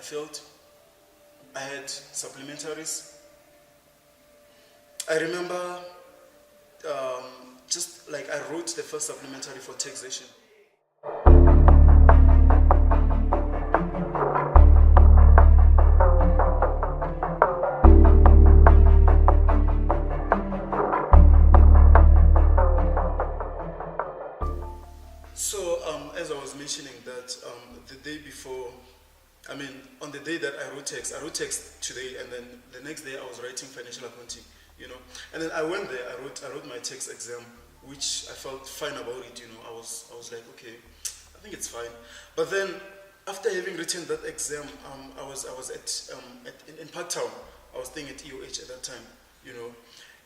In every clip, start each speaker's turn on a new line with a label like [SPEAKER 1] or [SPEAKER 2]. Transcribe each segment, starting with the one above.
[SPEAKER 1] failed. I had supplementaries. I remember just like I wrote the first supplementary for taxation. So as I was mentioning that the day before, on the day that I wrote text today, and then the next day I was writing financial accounting, and then I went there, I wrote my text exam, which I felt fine about it, I was like, okay, I think it's fine. But then after having written that exam, I was in Parktown. I was staying at EOH at that time,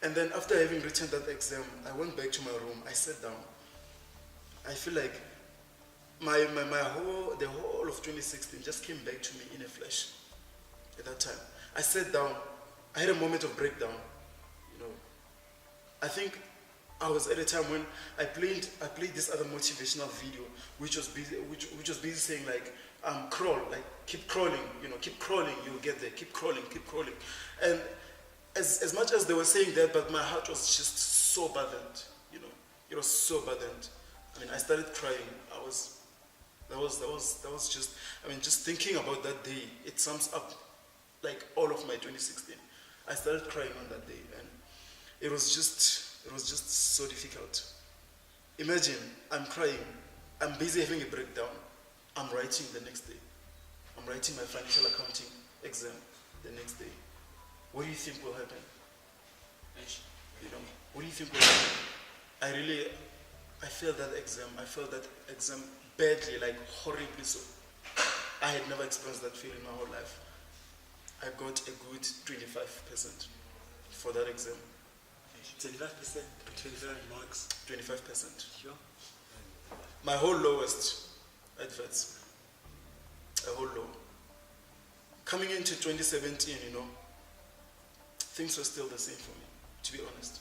[SPEAKER 1] and then after having written that exam, I went back to my room, I sat down. I feel like the whole of 2016 just came back to me in a flash at that time. I sat down, I had a moment of breakdown, I think I was at a time when I played this other motivational video, which was busy saying like, crawl, like keep crawling, keep crawling, you'll get there, keep crawling. And as much as they were saying that, but my heart was just so burdened, it was so burdened. I started crying. That was just thinking about that day, it sums up like all of my 2016. I started crying on that day, and it was just so difficult. Imagine, I'm crying, I'm busy having a breakdown, I'm writing the next day. I'm writing my financial accounting exam the next day. What do you think will happen? What do you think will happen? I failed that exam badly, like horribly so. I had never experienced that feeling my whole life. I got a good 25% for that exam.
[SPEAKER 2] 25%? 25 marks?
[SPEAKER 1] 25%.
[SPEAKER 2] Sure.
[SPEAKER 1] My whole lowest adverts. A whole low. Coming into 2017, things were still the same for me, to be honest.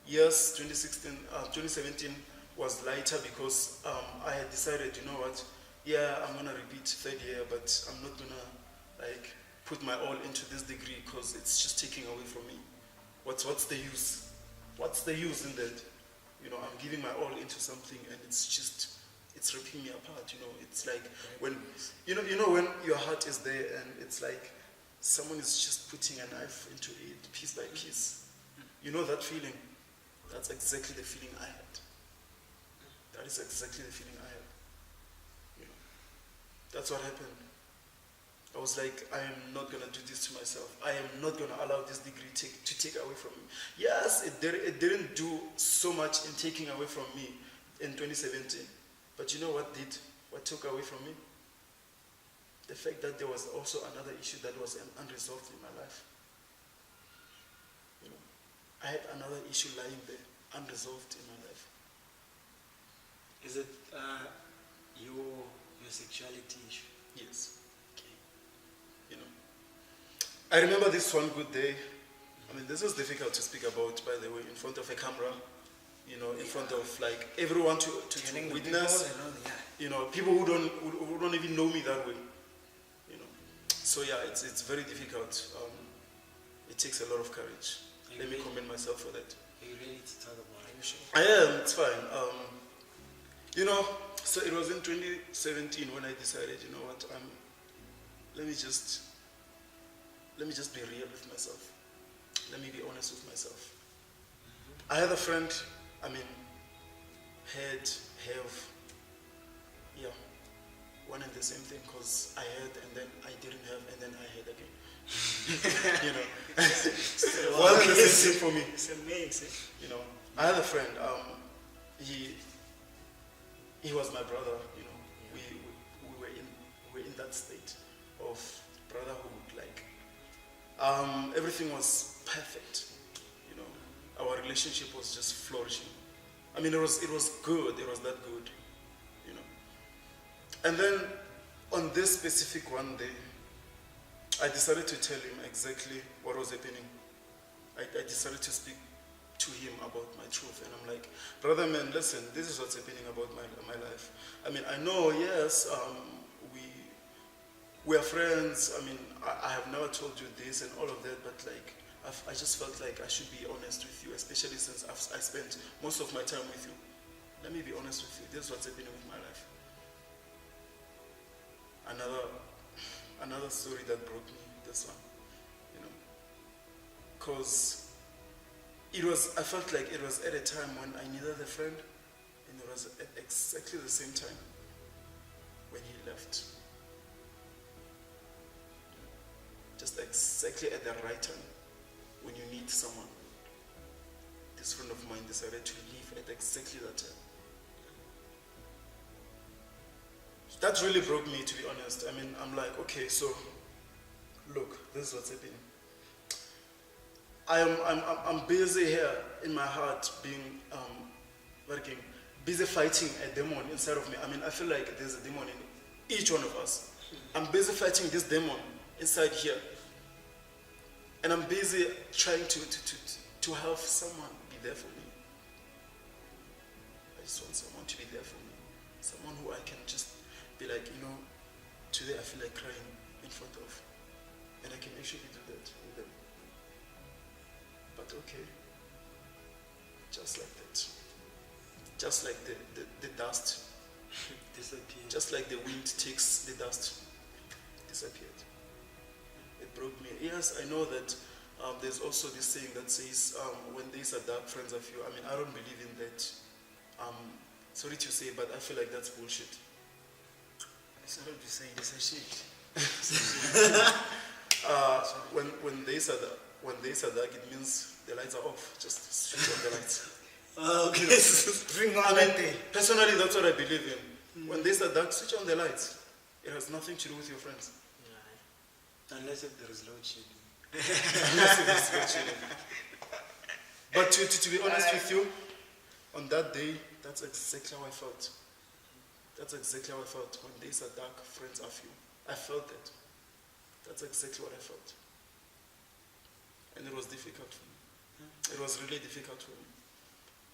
[SPEAKER 1] Yes, 2017 was lighter because I had decided, I'm gonna repeat third year, but I'm not gonna put my all into this degree because it's just taking away from me. What's the use? What's the use in that? I'm giving my all into something and it's ripping me apart. It's like when when your heart is there and it's like someone is just putting a knife into it piece by piece. That feeling. That's exactly the feeling I had. That is exactly the feeling I had. That's what happened. I was like, I am not going to do this to myself. I am not going to allow this degree to take away from me. Yes, it didn't do so much in taking away from me in 2017. But you know what did? What took away from me? The fact that there was also another issue that was unresolved in my life. I had another issue lying there, unresolved in my life.
[SPEAKER 2] Is it your sexuality issue?
[SPEAKER 1] Yes. Okay. I remember this one good day. This is difficult to speak about, by the way, in front of a camera. In front of like everyone to witness. People who don't even know me that way. So yeah, it's very difficult. It takes a lot of courage. Let me commend myself for that.
[SPEAKER 2] Are you ready to talk about it?
[SPEAKER 1] I am, it's fine. So it was in 2017 when I decided, let me just be real with myself. Let me be honest with myself. I had a friend, one and the same thing, because I had and then I didn't have and then I had again. One and the same thing for me.
[SPEAKER 2] It's amazing.
[SPEAKER 1] I had a friend, he was my brother, we were in that state of brotherhood, like everything was perfect, our relationship was just flourishing. It was good, it was that good, And then on this specific one day, I decided to tell him exactly what was happening. I decided to speak to him about my truth, and I'm like, brother man, listen, this is what's happening about my life. I know, yes, we are friends. I mean, I have never told you this and all of that, but like, I just felt like I should be honest with you, especially since I spent most of my time with you. Let me be honest with you. This is what's happening with my life. Another story that broke me. This one, you know, because I felt like it was at a time when I needed a friend, and it was at exactly the same time when he left. Just exactly at the right time when you need someone. This friend of mine decided to leave at exactly that time. That really broke me, to be honest. I mean, I'm like, okay, so look, this is what's happening. I'm busy here in my heart, being working, busy fighting a demon inside of me. I mean, I feel like there's a demon in each one of us. I'm busy fighting this demon inside here, and I'm busy trying to have someone be there for me. I just want someone to be there for me, someone who I can just be like, you know, today I feel like crying in front of, and I can actually do that with them. But okay, just like that, just like the dust
[SPEAKER 2] Disappeared.
[SPEAKER 1] just like the wind takes the dust, disappeared. It broke me. Yes, I know that there's also this saying that says, when these are dark friends of you, I mean, I don't believe in that. Sorry to say, but I feel like that's bullshit.
[SPEAKER 2] Sorry to say, this is shit.
[SPEAKER 1] When they said dark, it means the lights are off. Just switch on the lights.
[SPEAKER 2] Okay. Bring on
[SPEAKER 1] I
[SPEAKER 2] that
[SPEAKER 1] mean,
[SPEAKER 2] day.
[SPEAKER 1] personally, that's what I believe in. When they said dark, switch on the lights. It has nothing to do with your friends.
[SPEAKER 2] Unless if there is load shedding.
[SPEAKER 1] Unless it is load shedding. But to be honest with you, on that day, that's exactly how I felt. That's exactly how I felt. When days are dark, friends are few. I felt that. That's exactly what I felt. And it was difficult for me. It was really difficult for me.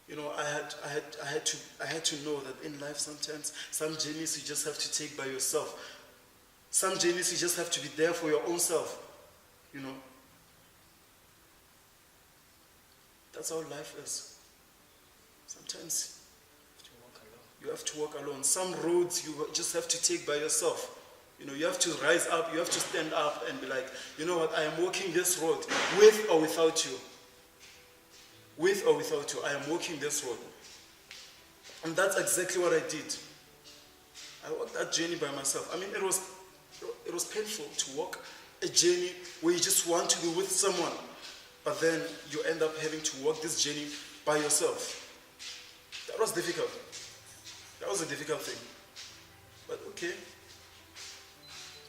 [SPEAKER 1] You know, I had to know that in life sometimes some journeys you just have to take by yourself. Some journeys you just have to be there for your own self. You know. That's how life is. Sometimes you have to walk alone. Some roads you just have to take by yourself. You know, you have to rise up, you have to stand up and be like, you know what, I am walking this road with or without you. With or without you, I am walking this road. And that's exactly what I did. I walked that journey by myself. I mean, it was painful to walk a journey where you just want to be with someone, but then you end up having to walk this journey by yourself. That was difficult. That was a difficult thing. But okay.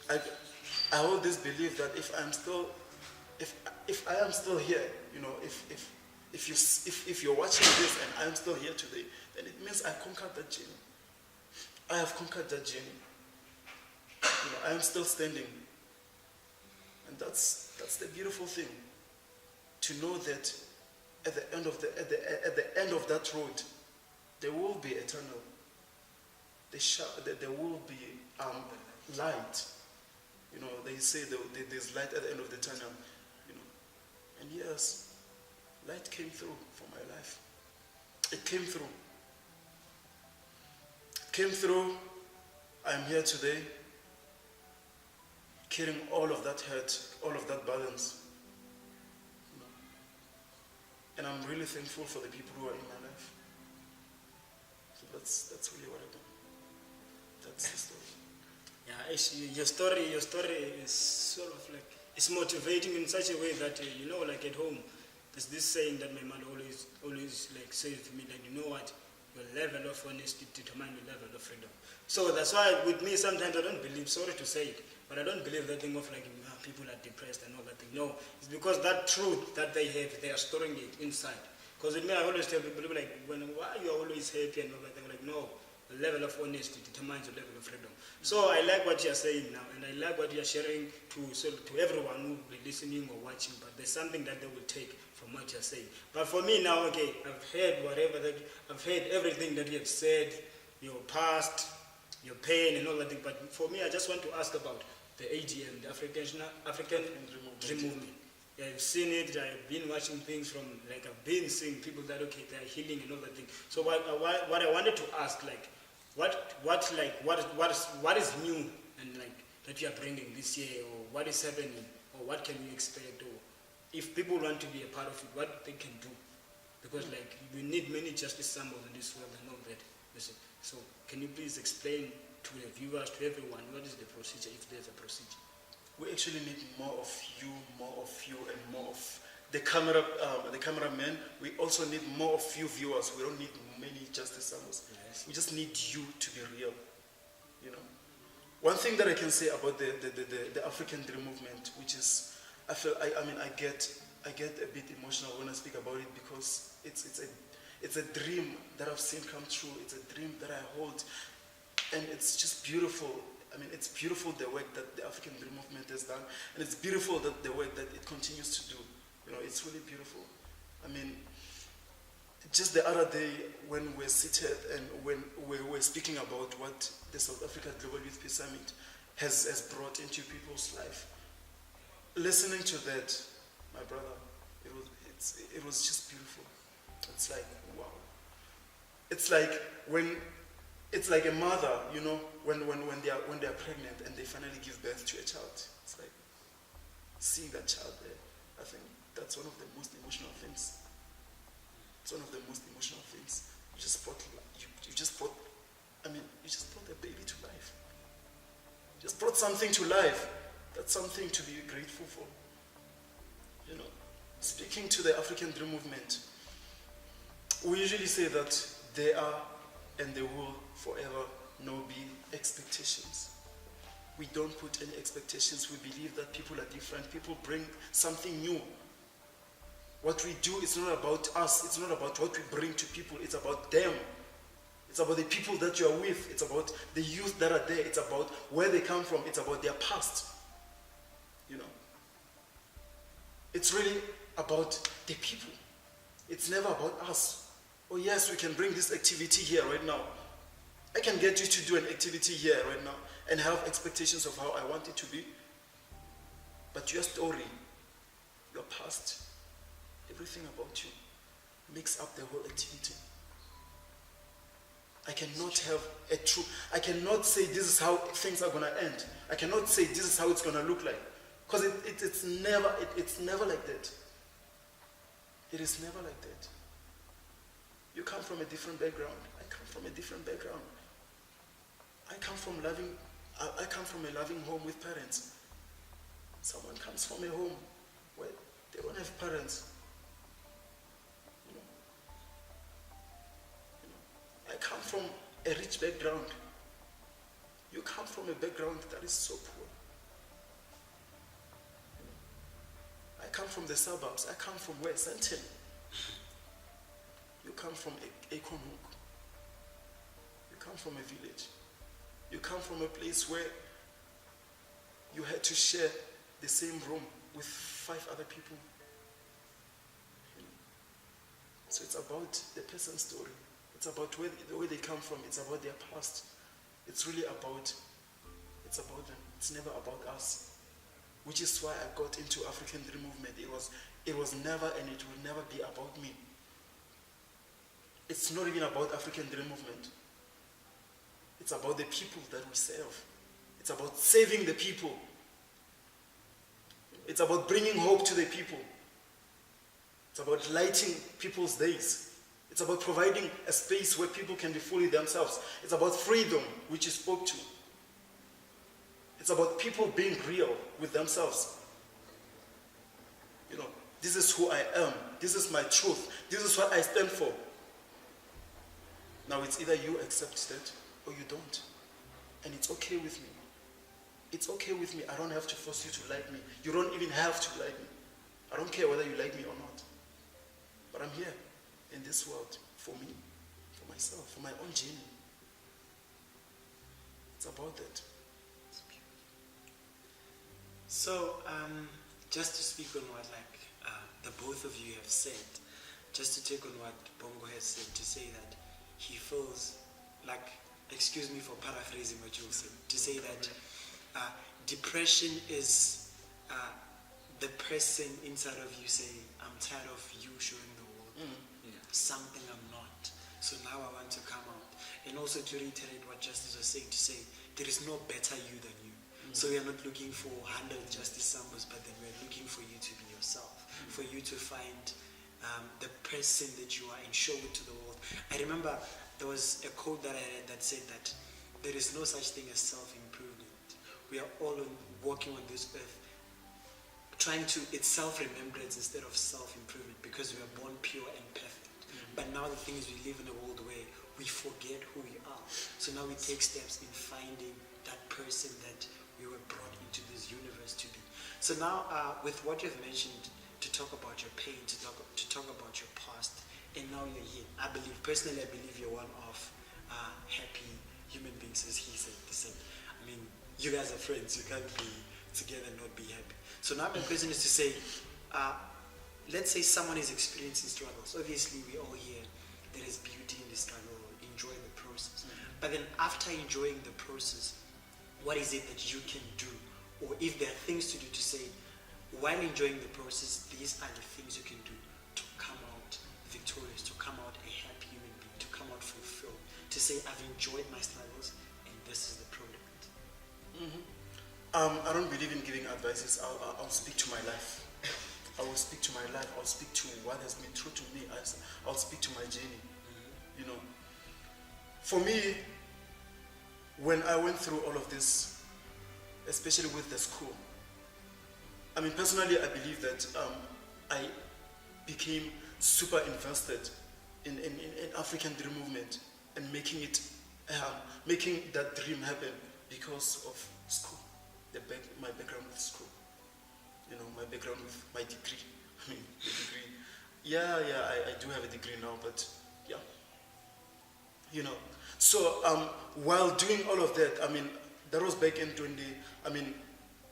[SPEAKER 1] I hold this belief that if I am still here, you know, if you're watching this and I'm still here today, then it means I conquered that journey. I have conquered that journey. You know, I am still standing. And that's the beautiful thing. To know that at the end of that road, there will be a tunnel. There will be light. You know, they say there's light at the end of the tunnel. You know, and yes, light came through for my life. It came through. It came through. I'm here today, carrying all of that hurt, all of that balance. You know, and I'm really thankful for the people who are in my life. So that's really what I do. That's the story.
[SPEAKER 2] Yeah, your story is sort of like, it's motivating in such a way that, you know, like at home, there's this saying that my mother always like says to me, like, you know what, your level of honesty determines your level of freedom. So that's why with me sometimes I don't believe, sorry to say it, but I don't believe that thing of like people are depressed and all that thing. No, it's because that truth that they have, they are storing it inside. Because with me, I always tell people, like, why you are always happy and all that thing, like, no. The level of honesty determines the level of freedom. So I like what you're saying now, and I like what you're sharing to everyone who will be listening or watching, but there's something that they will take from what you're saying. But for me now, okay, I've heard everything that you have said, your past, your pain and all that thing, but for me, I just want to ask about the ADM, the African Dream Movement. Yeah, I've seen it. I've been watching things from, like, I've been seeing people that, okay, they're healing and all that thing. So what I wanted to ask, like, what is new and, like, that you are bringing this year, or what is happening, or what can we expect, or if people want to be a part of it, what they can do, because, like, we need many justice symbols in this world and all that. Listen, so can you please explain to the viewers, to everyone, what is the procedure, if there's a procedure?
[SPEAKER 1] We actually need more of you, and more of the cameraman. We also need more of you viewers. We don't need many justice symbols.
[SPEAKER 2] Yes.
[SPEAKER 1] We just need you to be real. You know, one thing that I can say about the African Dream Movement, which is, I get a bit emotional when I speak about it, because it's a dream that I've seen come true. It's a dream that I hold, and it's just beautiful. I mean, it's beautiful the work that the African Dream Movement has done, and it's beautiful that the work that it continues to do. You know, it's really beautiful. I mean, just the other day when we're seated and when we were speaking about what the South Africa Global Youth Peace Summit has brought into people's life, listening to that, my brother, it was just beautiful. It's like, wow. It's like a mother, you know, when they are pregnant and they finally give birth to a child. It's like seeing that child there. I think that's one of the most emotional things. It's one of the most emotional things. You just brought a baby to life. You just brought something to life. That's something to be grateful for. You know, speaking to the African Dream Movement, we usually say that there are and there will forever be expectations. We don't put any expectations. We believe that people are different. People bring something new. What we do is not about us. It's not about what we bring to people. It's about them. It's about the people that you are with. It's about the youth that are there. It's about where they come from. It's about their past. You know. It's really about the people. It's never about us. Oh yes, we can bring this activity here right now. I can get you to do an activity here right now and have expectations of how I want it to be. But your story, your past, everything about you makes up the whole activity. I cannot have a true, I cannot say this is how things are going to end. I cannot say this is how it's going to look like. Because it's never like that. It is never like that. You come from a different background. I come from a different background. I come from a loving home with parents. Someone comes from a home where they don't have parents. You know, I come from a rich background. You come from a background that is so poor. I come from the suburbs. I come from where? Sandton. You come from Ekonhoek. You come from a village. You come from a place where you had to share the same room with 5 other people. You know? So it's about the person's story. It's about where they come from. It's about their past. It's really about them. It's never about us. Which is why I got into African Dream Movement. It was never and it will never be about me. It's not even about African Dream Movement. It's about the people that we serve. It's about saving the people. It's about bringing hope to the people. It's about lighting people's days. It's about providing a space where people can be fully themselves. It's about freedom, which you spoke to. It's about people being real with themselves. You know, this is who I am. This is my truth. This is what I stand for. Now it's either you accept that or you don't. And it's okay with me. It's okay with me. I don't have to force you to like me. You don't even have to like me. I don't care whether you like me or not. But I'm here in this world for me, for myself, for my own journey. It's about that.
[SPEAKER 3] So, just to speak on what the both of you have said, just to take on what Bongo has said, to say that he feels like, excuse me for paraphrasing what you said, to say that depression is the person inside of you saying, I'm tired of you showing the world something I'm not. So now I want to come out. And also to reiterate what Justice was saying, to say there is no better you than you. So we are not looking for 100 Justice Sambos, but then we're looking for you to be yourself, for you to find the person that you are and show it to the world. I remember there was a quote that I read that said that there is no such thing as self-improvement. We are all walking on this earth it's self-remembrance instead of self-improvement, because we are born pure and perfect. But now the thing is, we live in a world where we forget who we are. So now we take steps in finding that person that we were brought into this universe to be. So now with what you've mentioned, to talk about your pain, to talk about your past, and now you're here. I believe you're one of happy human beings, as he said. I mean, you guys are friends. You can't be together and not be happy. So now my question is to say, let's say someone is experiencing struggles. Obviously, we all hear there is beauty in the struggle, enjoy the process. But then after enjoying the process, what is it that you can do? Or if there are things to do, to say, while enjoying the process, these are the things you can do to come out victorious, to come out a happy human being, to come out fulfilled, to say, I've enjoyed my struggles and this is the product.
[SPEAKER 1] I don't believe in giving advices. I'll speak to my life. I will speak to my life. I'll speak to what has been true to me. I'll speak to my journey. You know, for me, when I went through all of this, especially with the school, I mean, personally, I believe that I became super invested in African dream movement and making that dream happen because of school. My background with school, you know, my background with my degree. I mean, the degree. Yeah, I do have a degree now, but yeah, you know. So while doing all of that, I mean, that was back in 20. I mean,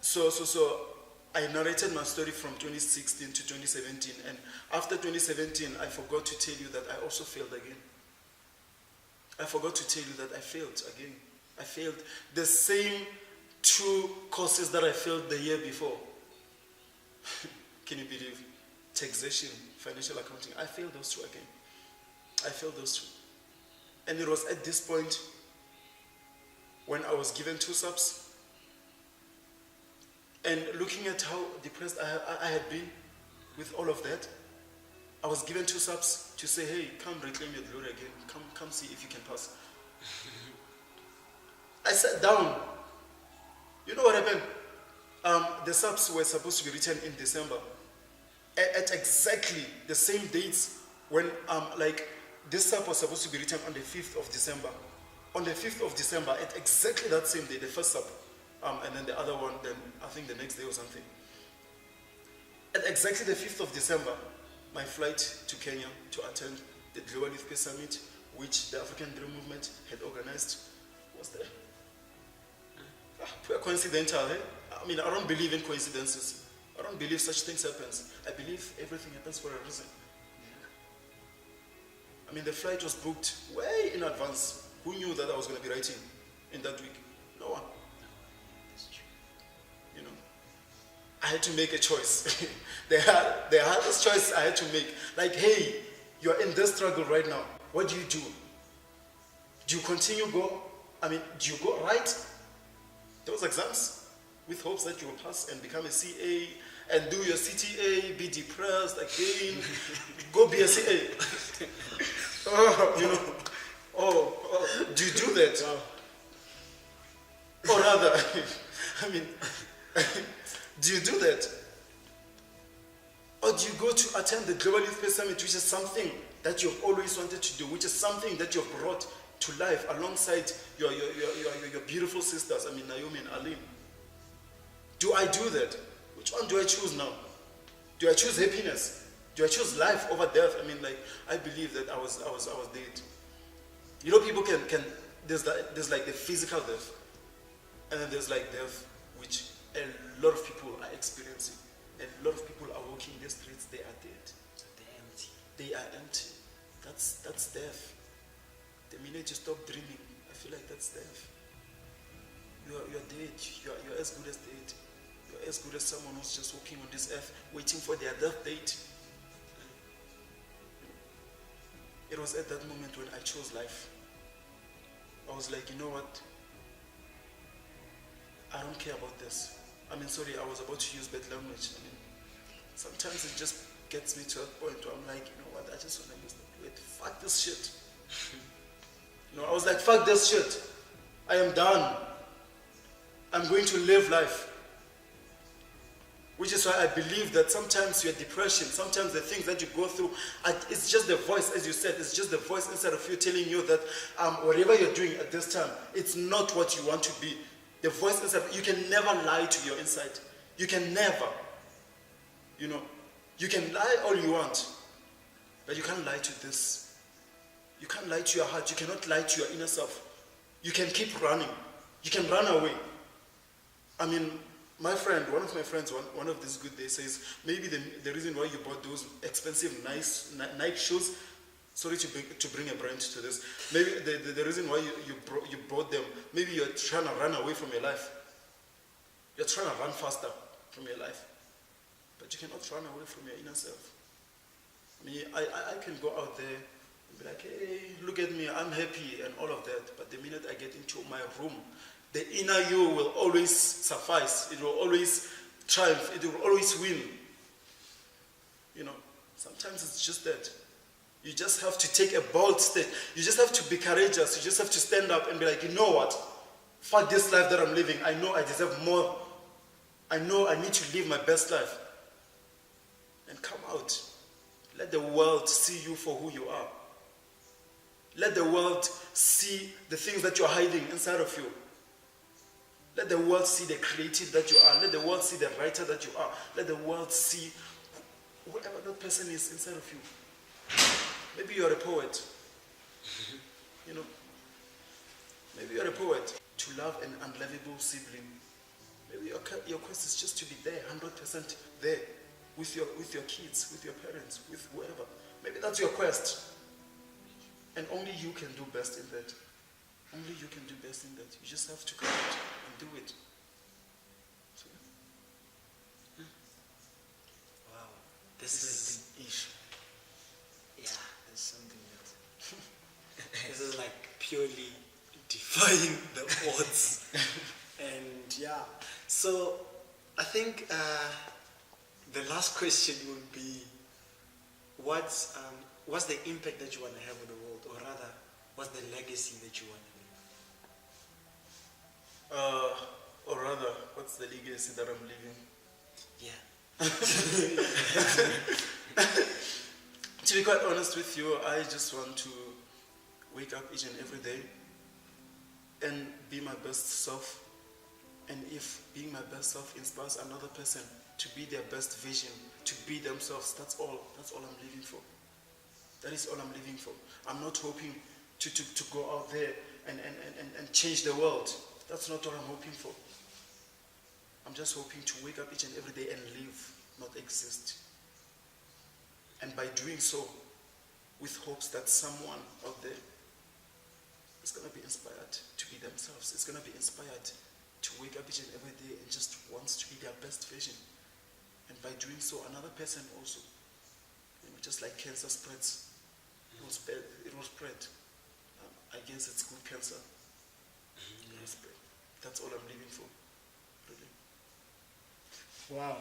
[SPEAKER 1] so I narrated my story from 2016 to 2017, and after 2017, I forgot to tell you that I also failed again. I forgot to tell you that I failed again. I failed the same 2 courses that I failed the year before. Can you believe? Taxation, financial accounting. I failed those 2 again. I failed those 2. And it was at this point when I was given 2 subs, and looking at how depressed I had been with all of that, I was given 2 subs to say, hey, come reclaim your glory again. Come see if you can pass. I sat down. You know what happened? The subs were supposed to be written in December. At exactly the same dates when, this sub was supposed to be written on the 5th of December. On the 5th of December, at exactly that same day, the first sub, and then the other one, then I think the next day or something. At exactly the 5th of December, my flight to Kenya to attend the Global Youth Peace Summit, which the African Dream Movement had organized, was there. Pure coincidental, eh? I mean, I don't believe in coincidences. I don't believe such things happen. I believe everything happens for a reason. I mean, the flight was booked way in advance. Who knew that I was going to be writing in that week? No one.
[SPEAKER 3] That's true.
[SPEAKER 1] You know, I had to make a choice. the hardest choice I had to make. Like, hey, you're in this struggle right now. What do? Do you continue do you go right those exams with hopes that you will pass and become a CA and do your CTA, be depressed again, go be a CA? Do you do that? Or rather, I mean, do you do that? Or do you go to attend the Global Youth Peace Summit, which is something that you've always wanted to do, which is something that you've brought to life alongside your beautiful sisters, I mean, Naomi and Aline? Do I do that? Which one do I choose now? Do I choose happiness? Do I choose life over death? I mean, I believe that I was dead. You know, people can there's like the physical death, and then there's like death, which a lot of people are experiencing. A lot of people are walking the streets, they are dead.
[SPEAKER 3] They're empty.
[SPEAKER 1] They are empty. That's death. The minute you stop dreaming, I feel like that's death. you're dead. You're as good as dead. You're as good as someone who's just walking on this earth, waiting for their death date. It was at that moment when I chose life. I was like, you know what? I don't care about this. I mean, sorry, I was about to use bad language. I mean, sometimes it just gets me to that point where I'm like, you know what? I just want to use that word. Fuck this shit. I was like, fuck this shit. I am done. I'm going to live life. Which is why I believe that sometimes your depression, sometimes the things that you go through, it's just the voice, as you said, it's just the voice inside of you telling you that whatever you're doing at this time, it's not what you want to be. The voice inside, you can never lie to your inside. You can never. You can lie all you want, but you can't lie to this. You can't lie to your heart. You cannot lie to your inner self. You can keep running. You can run away. I mean, my friend, one of my friends, one of these good days says, maybe the reason why you bought those expensive, nice Nike shoes, sorry to bring a brand to this, maybe the reason why you bought them, maybe you're trying to run away from your life. You're trying to run faster from your life. But you cannot run away from your inner self. I mean, I can go out there and be like, hey, look at me, I'm happy and all of that. But the minute I get into my room, the inner you will always suffice. It will always triumph. It will always win. Sometimes it's just that. You just have to take a bold step. You just have to be courageous. You just have to stand up and be like, you know what? Fuck this life that I'm living. I know I deserve more. I know I need to live my best life. And come out. Let the world see you for who you are. Let the world see the things that you're hiding inside of you. Let the world see the creative that you are. Let the world see the writer that you are. Let the world see whoever that person is inside of you. Maybe you're a poet. Maybe you're a poet. To love an unlovable sibling. Maybe your quest is just to be there, 100% there, with your kids, with your parents, with whoever. Maybe that's your quest. And only you can do best in that. Only you can do best in that. You just have to come out and do it. So,
[SPEAKER 3] wow. This is
[SPEAKER 2] the issue.
[SPEAKER 3] Yeah.
[SPEAKER 2] There's something that
[SPEAKER 3] This is like purely defying the odds. And yeah. So I think the last question would be, what's the impact that you want to have on the world, or rather, what's the legacy that you want to leave?
[SPEAKER 1] Or rather, what's the legacy that I'm living?
[SPEAKER 3] Yeah.
[SPEAKER 1] To be quite honest with you, I just want to wake up each and every day and be my best self. And if being my best self inspires another person to be their best vision, to be themselves, that's all I'm living for. That is all I'm living for. I'm not hoping to go out there and change the world. That's not what I'm hoping for. I'm just hoping to wake up each and every day and live, not exist. And by doing so, with hopes that someone out there is going to be inspired to be themselves. It's going to be inspired to wake up each and every day and just wants to be their best version. And by doing so, another person also, just like cancer spreads, it will spread. I guess it's good cancer. It will spread. That's all I'm living for. Really.
[SPEAKER 2] Wow.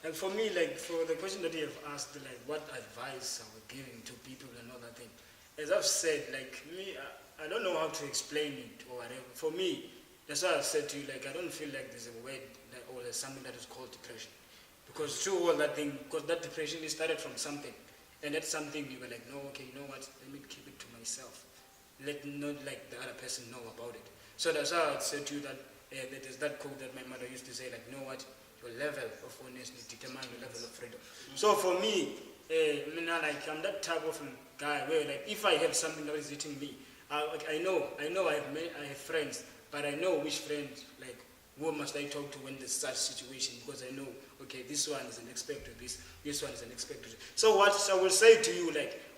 [SPEAKER 2] And for me, for the question that you have asked, what advice are we giving to people and all that thing, as I've said, me, I don't know how to explain it or whatever. For me, that's why I said to you, I don't feel like there's a word or there's something that is called depression. Because through all that thing, because that depression is started from something. And that's something you were like, no, okay, you know what, let me keep it to myself. Let not the other person know about it. So that's why I said to you that there's that quote that my mother used to say, you know what, your level of honesty determines your level of freedom. So for me, I'm that type of guy where if I have something that is hitting me, I know I have friends, but I know which friend, who must I talk to when there's such situation, because I know, okay, this one is an expert to this one is an expert to this. So what I will say to you,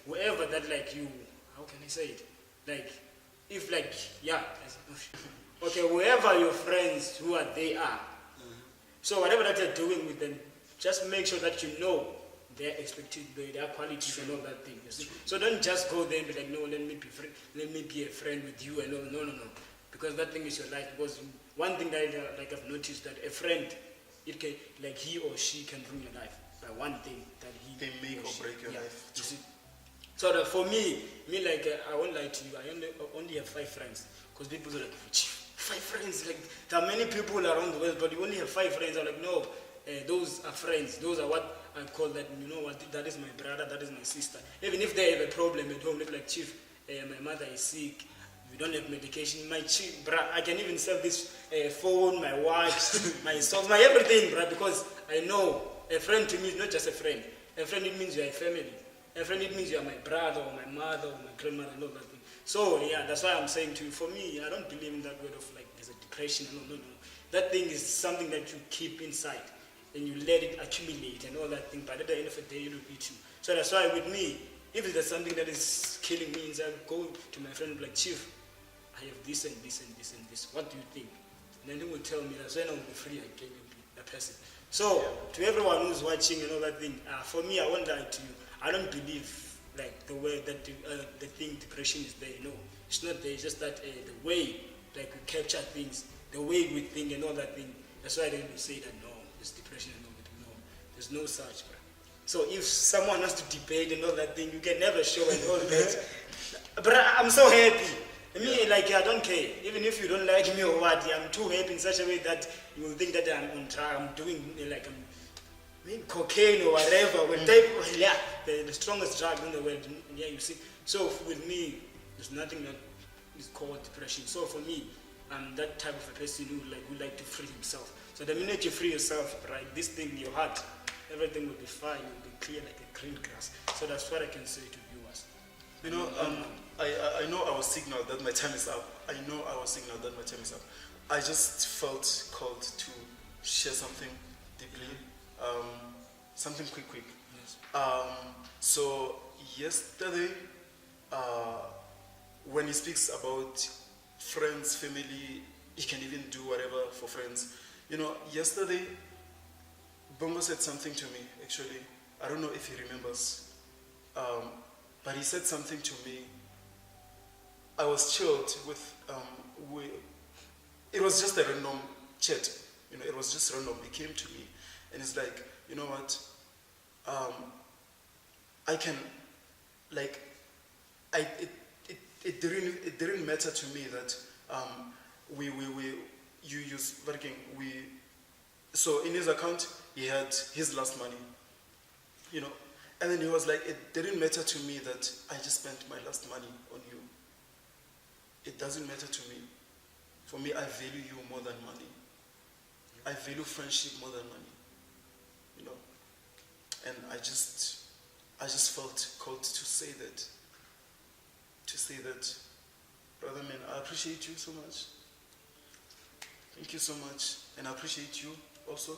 [SPEAKER 2] whoever that you, how can I say it? If okay, whoever your friends, they are. So whatever that you're doing with them, just make sure that you know their expected, their qualities and all that thing. You see? So don't just go there and be like, no, let me be a friend with you and all. No. Because that thing is your life. Because one thing that I've noticed that a friend, it can, like he or she can ruin your life by one thing that
[SPEAKER 1] They make or break your life.
[SPEAKER 2] You see? So that for me, I won't lie to you. I only have 5 friends. Because people are like, 5 friends? Like, there are many people around the world, but you only have 5 friends. I'm like, no, those are friends. Those are what I call that, you know what, that is my brother, that is my sister. Even if they have a problem at home, they're like, Chief, my mother is sick, we don't have medication. My chief, I can even sell this phone, my watch, my socks, my everything, because I know a friend to me is not just a friend. A friend, it means you're a family. A friend, it means you're my brother or my mother or my grandmother and all that thing. So, yeah, that's why I'm saying to you, for me, I don't believe in that word of like, there's a depression. No. That thing is something that you keep inside and you let it accumulate and all that thing. But at the end of the day, it will eat you. So that's why with me, if there's something that is killing me inside, I go to my friend like, Chief, I have this and this and this and this. What do you think? And then he will tell me, that's when I will be free, I can be a person. So, to everyone who's watching and all that thing, for me, I won't lie to you. I don't believe like the way that the thing depression is there. No, it's not there. It's just that the way like we capture things, the way we think and all that thing. That's why they say that no, there's depression and all that. No, there's no such, bro. So if someone has to debate and all that thing, you can never show and all that. But I'm so happy. I mean, like, I don't care. Even if you don't like me or what, I'm too happy in such a way that you will think that I'm on track. I'm doing like cocaine or whatever. The strongest drug in the world. Yeah, you see. So with me, there's nothing that is called depression. So for me, I'm that type of a person who like to free himself. So the minute you free yourself, right, this thing, your heart, everything will be fine. You'll be clear like a green grass. So that's what I can say to viewers.
[SPEAKER 1] You know, I know our signal that my time is up. I just felt called to share something deeply, something quick.
[SPEAKER 2] Yes.
[SPEAKER 1] So yesterday, when he speaks about friends, family, he can even do whatever for friends. You know, yesterday, Bongo said something to me, actually. I don't know if he remembers. But he said something to me. I was chilled with, it was just a random chat. You know, it was just random. He came to me and it's like, you know what? I can, like, it didn't matter to me that you use working. So in his account, he had his last money, you know. And then he was like, it didn't matter to me that I just spent my last money on you. It doesn't matter to me. For me, I value you more than money. I value friendship more than money. You know? And I just felt called to say that. Brother man, I appreciate you so much. Thank you so much. And I appreciate you also.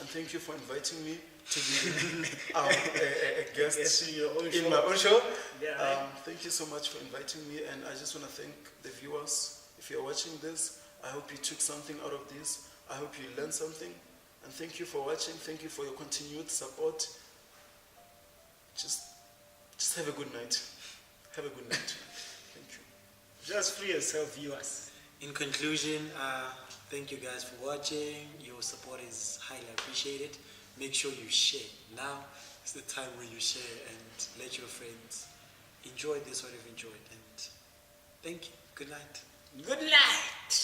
[SPEAKER 1] And thank you for inviting me to be a guest in my own show.
[SPEAKER 2] Yeah,
[SPEAKER 1] thank you so much for inviting me, and I just want to thank the viewers. If you're watching this, I hope you took something out of this. I hope you learned something, and thank you for watching. Thank you for your continued support. Just have a good night. Have a good night. Thank you.
[SPEAKER 2] just free yourself, viewers.
[SPEAKER 3] In conclusion, thank you guys for watching. Your support is highly appreciated. Make sure you share. Now is the time where you share and let your friends enjoy this, what you've enjoyed. And thank you. Good night.
[SPEAKER 2] Good night.